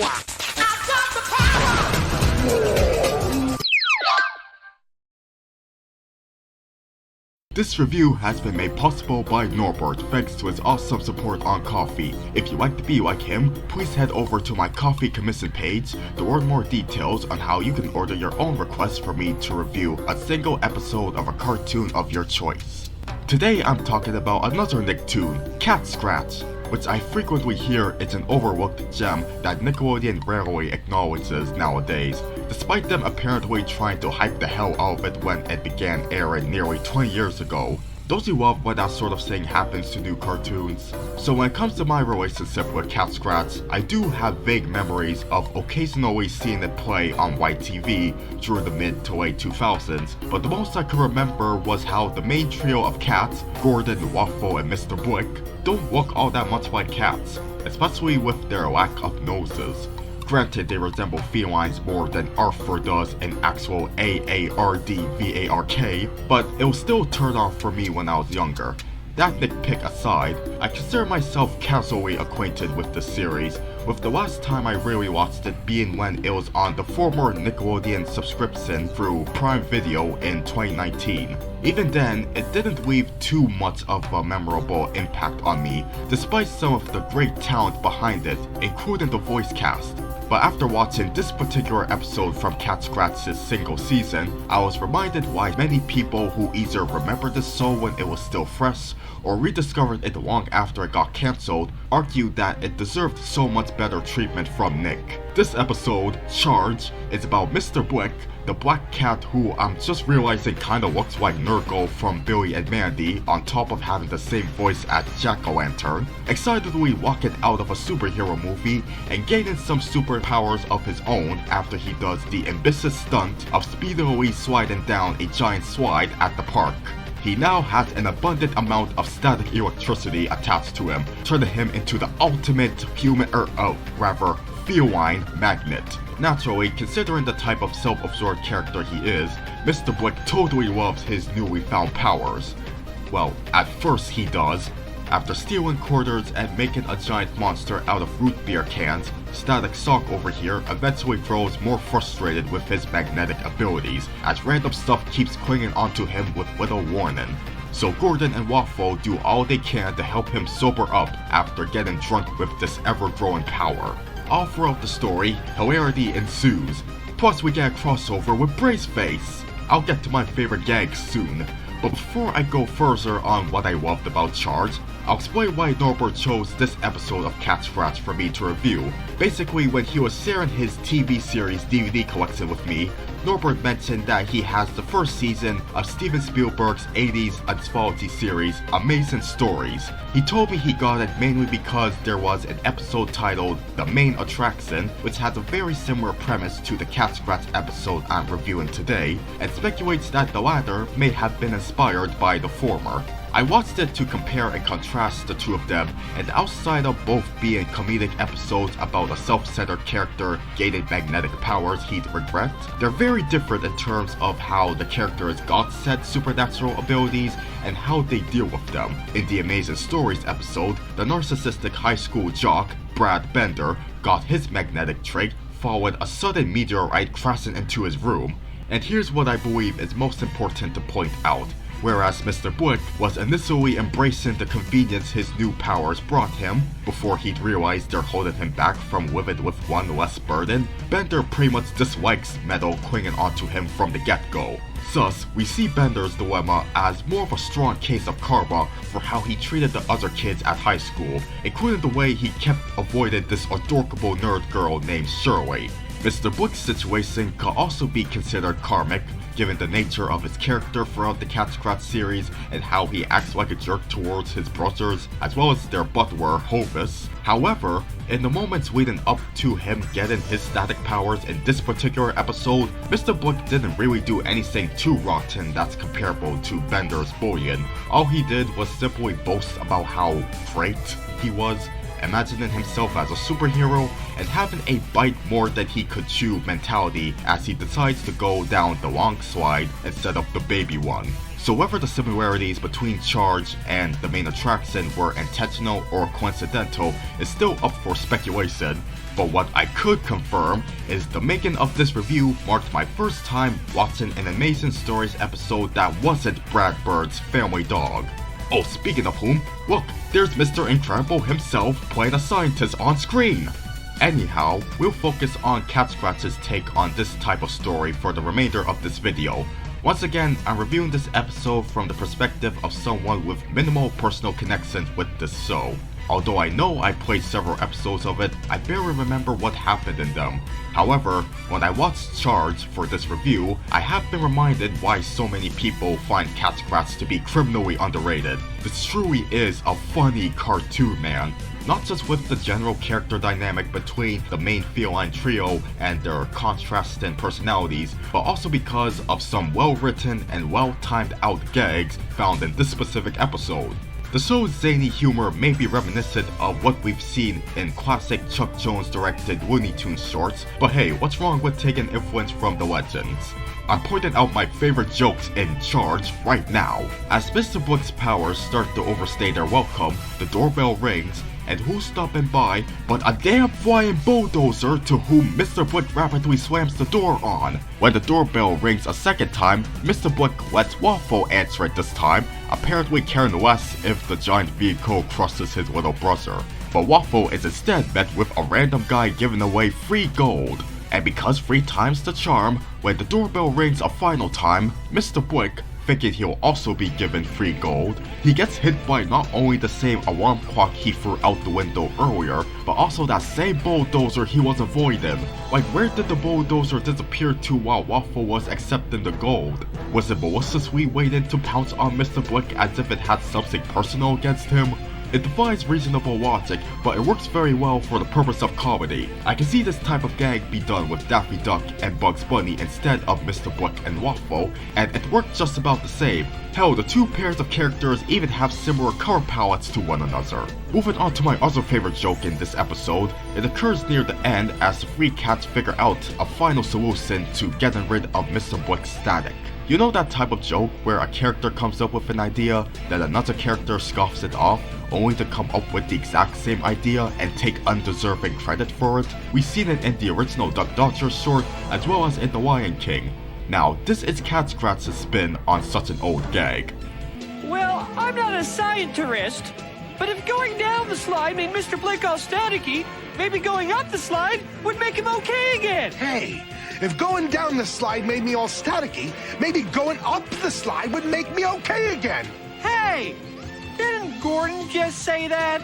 I've got the power! This review has been made possible by Norbert thanks to his awesome support on Ko-fi. If you'd like to be like him, please head over to my Ko-fi commission page to learn more details on how you can order your own request for me to review a single episode of a cartoon of your choice. Today I'm talking about another Nicktoon, Catscratch, which I frequently hear is an overlooked gem that Nickelodeon rarely acknowledges nowadays, despite them apparently trying to hype the hell out of it when it began airing nearly 20 years ago. Don't you love when that sort of thing happens to new cartoons? So when it comes to my relationship with Catscratch, I do have vague memories of occasionally seeing it play on white TV through the mid to late 2000s, but the most I could remember was how the main trio of cats, Gordon, Waterfall, and Mr. Blik, don't look all that much like cats, especially with their lack of noses. Granted, they resemble felines more than Arthur does in actual AARDVARK, but it was still a turn off for me when I was younger. That nitpick aside, I consider myself casually acquainted with the series, with the last time I really watched it being when it was on the former Nickelodeon subscription through Prime Video in 2019. Even then, it didn't leave too much of a memorable impact on me, despite some of the great talent behind it, including the voice cast. But after watching this particular episode from Catscratch's single season, I was reminded why many people who either remembered the show when it was still fresh, or rediscovered it long after it got cancelled, argued that it deserved so much better treatment from Nick. This episode, Charge, is about Mr. Blik, the black cat who I'm just realizing kinda looks like Nurgle from Billy and Mandy, on top of having the same voice as Jack-o'-lantern, excitedly walking out of a superhero movie and gaining some superpowers of his own after he does the ambitious stunt of speedily sliding down a giant slide at the park. He now has an abundant amount of static electricity attached to him, turning him into the ultimate human feline magnet. Naturally, considering the type of self-absorbed character he is, Mr. Blik totally loves his newly found powers. Well, at first he does. After stealing quarters and making a giant monster out of root beer cans, Static Sock over here eventually grows more frustrated with his magnetic abilities, as random stuff keeps clinging onto him with little warning. So Gordon and Waffle do all they can to help him sober up after getting drunk with this ever-growing power. All throughout the story, hilarity ensues. Plus we get a crossover with Braceface. I'll get to my favorite gags soon, but before I go further on what I loved about Charge, I'll explain why Norbert chose this episode of Catscratch for me to review. Basically, when he was sharing his TV series DVD collection with me, Norbert mentioned that he has the first season of Steven Spielberg's 80s anthology series, Amazing Stories. He told me he got it mainly because there was an episode titled The Main Attraction, which has a very similar premise to the Catscratch episode I'm reviewing today, and speculates that the latter may have been inspired by the former. I watched it to compare and contrast the two of them, and outside of both being comedic episodes about a self-centered character gaining magnetic powers he'd regret, they're very different in terms of how the characters got said supernatural abilities and how they deal with them. In the Amazing Stories episode, the narcissistic high school jock, Brad Bender, got his magnetic trait following a sudden meteorite crashing into his room. And here's what I believe is most important to point out. Whereas Mr. Blik was initially embracing the convenience his new powers brought him, before he'd realized they're holding him back from living with one less burden, Bender pretty much dislikes metal clinging onto him from the get-go. Thus, we see Bender's dilemma as more of a strong case of karma for how he treated the other kids at high school, including the way he kept avoiding this adorable nerd girl named Shirley. Mr. Blik's situation could also be considered karmic, given the nature of his character throughout the Catscratch series and how he acts like a jerk towards his brothers, as well as their butler, Hovis. However, in the moments leading up to him getting his static powers in this particular episode, Mr. Blik didn't really do anything too rotten that's comparable to Bender's bullying. All he did was simply boast about how great he was, imagining himself as a superhero, and having a bite more than he could chew mentality as he decides to go down the long slide instead of the baby one. So whether the similarities between Charge and the main attraction were intentional or coincidental is still up for speculation, but what I could confirm is the making of this review marked my first time watching an Amazing Stories episode that wasn't Brad Bird's Family Dog. Oh, speaking of whom, look, there's Mr. Incredible himself playing a scientist on screen! Anyhow, we'll focus on Catscratch's take on this type of story for the remainder of this video. Once again, I'm reviewing this episode from the perspective of someone with minimal personal connections with this show. Although I know I played several episodes of it, I barely remember what happened in them. However, when I watched Charge for this review, I have been reminded why so many people find Catscratch to be criminally underrated. This truly is a funny cartoon, man. Not just with the general character dynamic between the main feline trio and their contrasting personalities, but also because of some well-written and well-timed out gags found in this specific episode. The show's zany humor may be reminiscent of what we've seen in classic Chuck Jones directed Looney Tunes shorts, but hey, what's wrong with taking influence from the legends? I'm pointing out my favorite jokes in Charge right now. As Mr. Blik's powers start to overstay their welcome, the doorbell rings, and who's stopping by but a damn flying bulldozer to whom Mr. Blik rapidly slams the door on. When the doorbell rings a second time, Mr. Blik lets Waterfall answer it this time, apparently caring less if the giant vehicle crosses his little brother. But Waterfall is instead met with a random guy giving away free gold. And because 3 times the charm, when the doorbell rings a final time, Mr. Blik, thinking he'll also be given free gold, he gets hit by not only the same alarm clock he threw out the window earlier, but also that same bulldozer he was avoiding. Like, where did the bulldozer disappear to while Waterfall was accepting the gold? Was it maliciously waiting to pounce on Mr. Blik as if it had something personal against him? It defies reasonable logic, but it works very well for the purpose of comedy. I can see this type of gag be done with Daffy Duck and Bugs Bunny instead of Mr. Blik and Waterfall, and it worked just about the same. Hell, the 2 pairs of characters even have similar color palettes to one another. Moving on to my other favorite joke in this episode, it occurs near the end as the 3 cats figure out a final solution to getting rid of Mr. Blik's static. You know that type of joke where a character comes up with an idea, then another character scoffs it off, only to come up with the exact same idea and take undeserving credit for it? We've seen it in the original Duck Dodger short, as well as in The Lion King. Now, this is Catscratch's spin on such an old gag. Well, I'm not a scientist, but if going down the slide made Mr. Blik all staticky, maybe going up the slide would make him okay again. Hey, if going down the slide made me all staticky, maybe going up the slide would make me okay again. Hey, didn't Gordon just say that?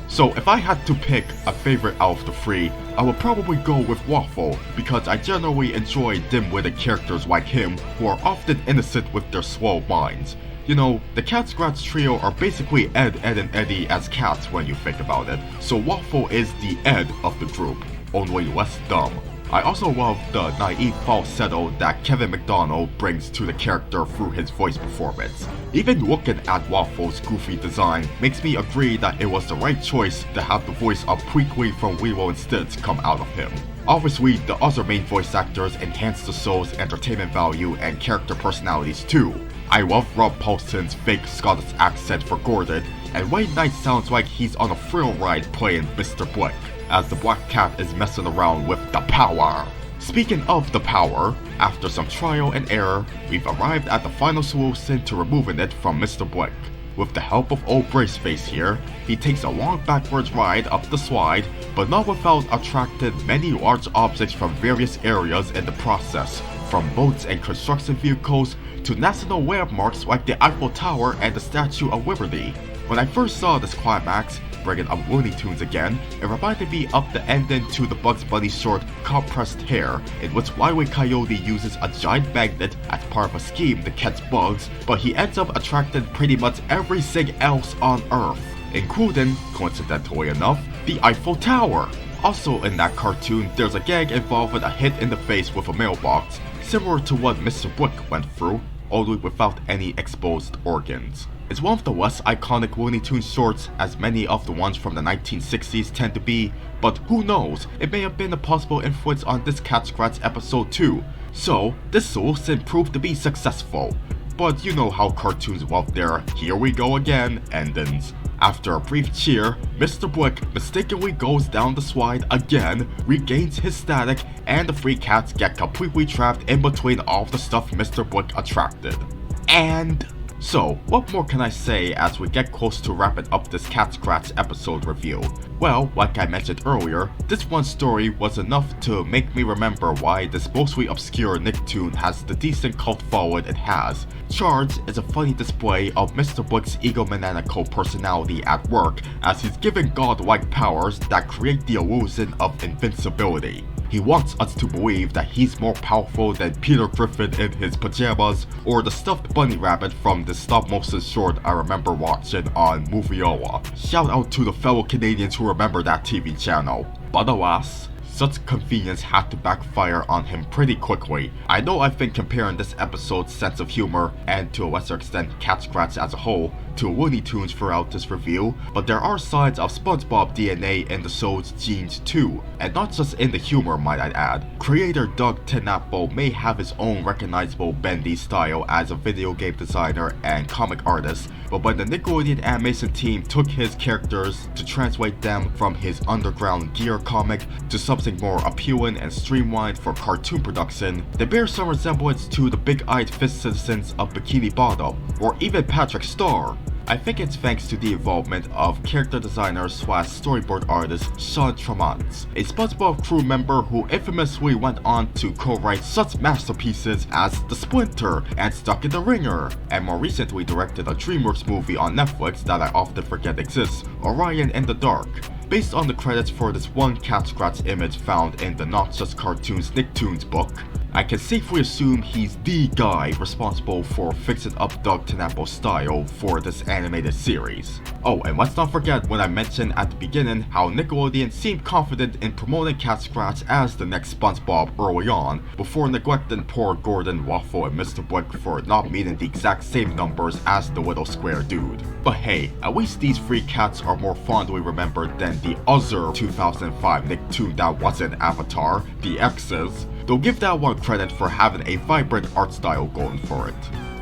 So if I had to pick a favorite out of the 3, I would probably go with Waterfall, because I generally enjoy dim-witted characters like him who are often innocent with their slow minds. You know, the Catscratch trio are basically Ed, Edd, and Eddy as cats when you think about it, so Waterfall is the Ed of the group, only less dumb. I also love the naive falsetto that Kevin McDonald brings to the character through his voice performance. Even looking at Waterfall's goofy design makes me agree that it was the right choice to have the voice of Quickly from Lilo and Stitch come out of him. Obviously, the other main voice actors enhance the show's entertainment value and character personalities too. I love Rob Paulsen's fake Scottish accent for Gordon, and Wayne Knight sounds like he's on a thrill ride playing Mr. Blik, as the black cat is messing around with the power. Speaking of the power, after some trial and error, we've arrived at the final solution to removing it from Mr. Blik. With the help of old Braceface here, he takes a long backwards ride up the slide, but not without attracting many large objects from various areas in the process, from boats and construction vehicles to national landmarks like the Eiffel Tower and the Statue of Liberty. When I first saw this climax, bringing up Looney Tunes again, it reminded me of the ending to the Bugs Bunny short Compressed Hair, in which Wile E. Coyote uses a giant magnet as part of a scheme to catch bugs, but he ends up attracting pretty much everything else on Earth, including, coincidentally enough, the Eiffel Tower. Also in that cartoon, there's a gag involving a hit in the face with a mailbox, similar to what Mr. Blik went through, only without any exposed organs. It's one of the less iconic Looney Tunes shorts, as many of the ones from the 1960s tend to be, but who knows, it may have been a possible influence on this Catscratch episode too. So, this solution proved to be successful. but you know how cartoons love their "here we go again" endings. After a brief cheer, Mr. Blik mistakenly goes down the slide again, regains his static, and the three cats get completely trapped in between all the stuff Mr. Blik attracted. And so, what more can I say as we get close to wrapping up this Catscratch episode review? Well, like I mentioned earlier, this one story was enough to make me remember why this mostly obscure Nicktoon has the decent cult following it has. Charge is a funny display of Mr. Blik's egomanical personality at work, as he's given godlike powers that create the illusion of invincibility. He wants us to believe that he's more powerful than Peter Griffin in his pajamas, or the stuffed bunny rabbit from the stop-motion short I remember watching on Moviola. Shout out to the fellow Canadians who remember that TV channel. But alas, such convenience had to backfire on him pretty quickly. I know I've been comparing this episode's sense of humor, and to a lesser extent Catscratch as a whole, to Looney Tunes throughout this review, but there are signs of SpongeBob DNA in the show's genes too, and not just in the humor might I add. Creator Doug TenNapel may have his own recognizable bendy style as a video game designer and comic artist, but when the Nickelodeon animation team took his characters to translate them from his Underground Gear comic to something more appealing and streamlined for cartoon production, they bear some resemblance to the big-eyed fist citizens of Bikini Bottom, or even Patrick Star. I think it's thanks to the involvement of character designer / storyboard artist Sean Tremont, a SpongeBob crew member who infamously went on to co-write such masterpieces as The Splinter and Stuck in the Ringer, and more recently directed a DreamWorks movie on Netflix that I often forget exists, Orion in the Dark. Based on the credits for this one Catscratch image found in the Not Just Cartoons Nicktoons book, I can safely assume he's the guy responsible for fixing up Doug TenNapel's style for this animated series. Oh, and let's not forget when I mentioned at the beginning how Nickelodeon seemed confident in promoting Catscratch as the next SpongeBob early on, before neglecting poor Gordon, Waffle, and Mr. Blik for not meeting the exact same numbers as the little square dude. But hey, at least these three cats are more fondly remembered than the other 2005 Nicktoon that wasn't Avatar, the X's. Though give that one credit for having a vibrant art style going for it.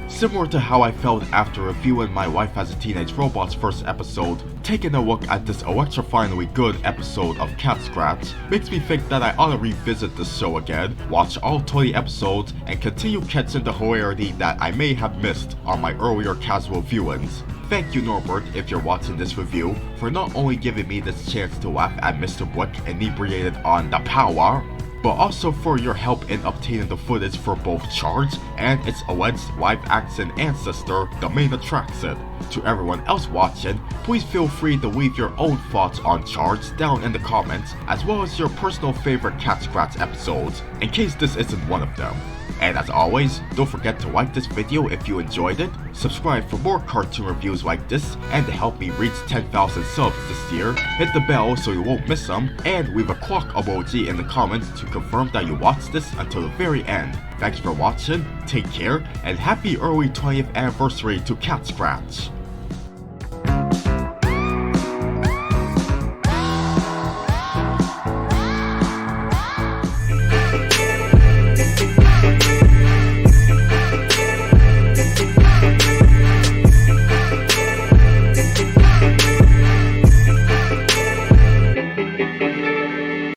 Similar to how I felt after reviewing My Life as a Teenage Robot's first episode, taking a look at this electrifyingly good episode of Catscratch makes me think that I ought to revisit this show again, watch all 20 episodes, and continue catching the hilarity that I may have missed on my earlier casual viewings. Thank you Norbert, if you're watching this review, for not only giving me this chance to laugh at Mr. Blik inebriated on the power, but also for your help in obtaining the footage for both Charge and its alleged live-action ancestor, the main attraction. To everyone else watching, please feel free to leave your own thoughts on Charge down in the comments, as well as your personal favorite Catscratch episodes, in case this isn't one of them. And as always, don't forget to like this video if you enjoyed it, subscribe for more cartoon reviews like this, and to help me reach 10,000 subs this year, hit the bell so you won't miss them, and leave a clock emoji in the comments to confirm that you watched this until the very end. Thanks for watching, take care, and happy early 20th anniversary to Catscratch!